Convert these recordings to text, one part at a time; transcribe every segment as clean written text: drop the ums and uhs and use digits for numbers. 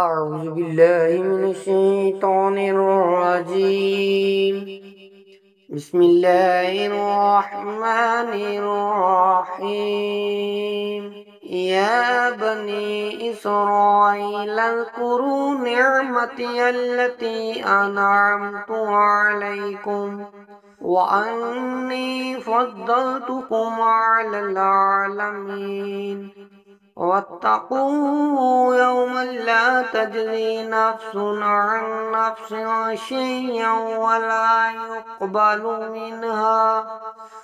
أعوذ بالله من الشيطان الرجيم. بسم الله الرحمن الرحيم. يا بني إسرائيل اذكروا نعمتي التي أنعمت عليكم وأني فضلتكم على العالمين. واتقوا يوما لا تجزي نفس عن نفس شيئا ولا يقبل منها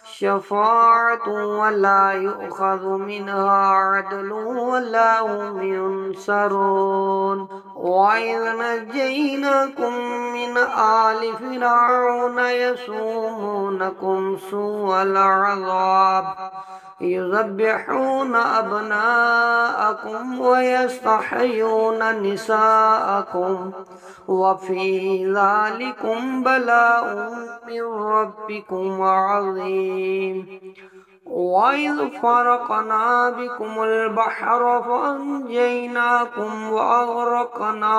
شفاعة ولا يؤخذ منها عدل ولا هم ينصرون. وإذ نجيناكم من آل فرعون يسومونكم سوء العذاب يذبحون أبناءكم ويستحيون نساءكم وفي ذلكم بلاء من ربكم عظيم. وإذ فرقنا بكم البحر فأنجيناكم وأغرقنا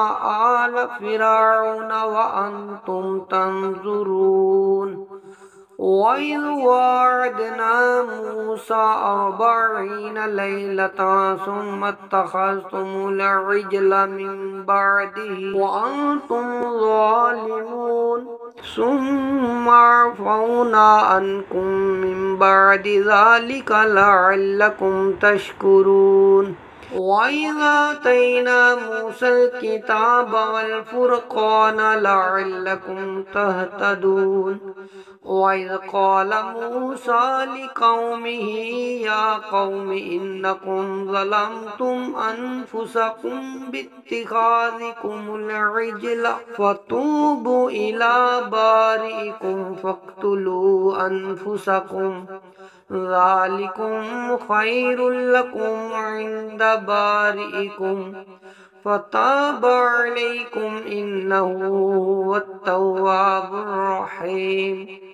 آل فرعون وأنتم تنظرون. وإذ واعدنا موسى 40 ليلة ثم اتخذتم العجل من بعده وأنتم ظالمون ثم عفونا عنكم من بعد ذلك لعلكم تشكرون. وإذا آتينا موسى الكتاب والفرقان لعلكم تهتدون. وإذ قال موسى لقومه يا قوم إنكم ظلمتم أنفسكم باتخاذكم العجل فتوبوا إلى بارئكم فاقتلوا أنفسكم ذلكم خير لكم عند بارئكم فتاب عليكم إنه هو التواب الرحيم.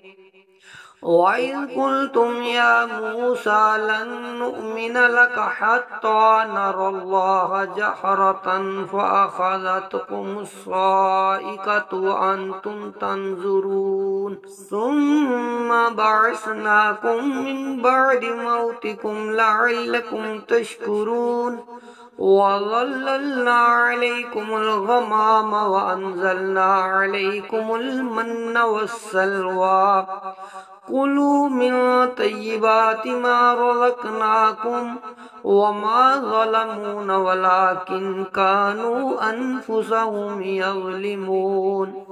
وإذ قلتم يا موسى لن نؤمن لك حتى نرى الله جهرة فأخذتكم الصاعقة وأنتم تنظرون ثم بعثناكم من بعد موتكم لعلكم تشكرون. وظللنا عليكم الغمام وأنزلنا عليكم المن والسلوى كلوا من طيبات ما رزقناكم وما ظلمونا ولكن كانوا أنفسهم يظلمون.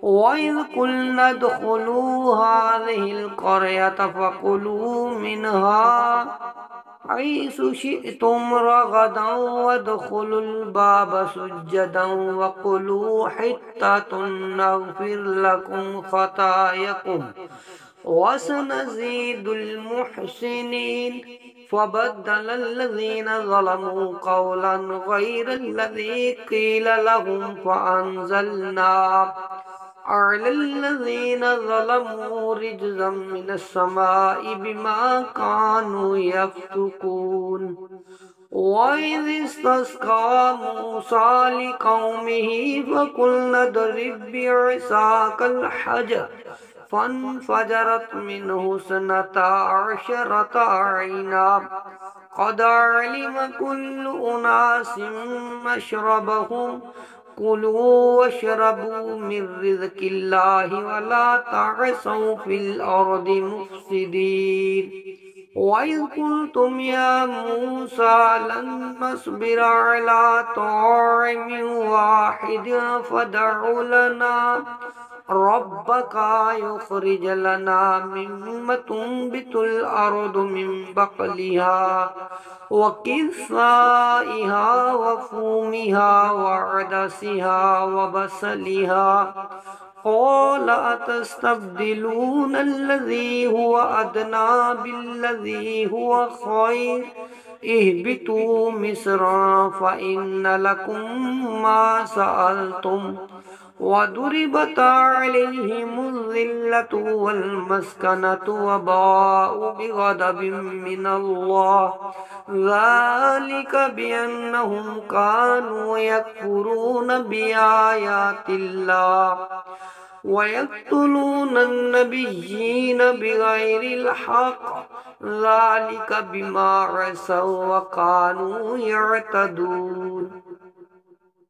وإذ قلنا ادخلوا هذه القرية فكلوا منها حيث شئتم رغدا وادخلوا الباب سجدا وقولوا حطة نغفر لكم خطاياكم وسنزيد المحسنين. فبدل الذين ظلموا قولا غير الذي قيل لهم فأنزلنا على الذين ظلموا رجزا من السماء بما كانوا يفسقون. وإذ استسقى موسى لقومه فقلنا اضرب بعصاك الحجر فانفجرت منه 12 عينا قد علم كل أناس مشربهم كلوا واشربوا من رزق الله ولا تعثوا في الأرض مفسدين. وإذ قلتم يا موسى لن نصبر على طعام واحد فادع لنا ربك يخرج لنا مما تنبت الأرض من بقلها وكثائها وفومها وعدسها وبصلها قال أتستبدلون الذي هو أدنى بالذي هو خير اهبطوا مصرا فإن لكم ما سألتم وضربت عليهم الذلة والمسكنة وباءوا بغضب من الله ذلك بأنهم كانوا يكفرون بآيات الله ويقتلون النبيين بغير الحق ذلك بما عصوا وكانوا يعتدون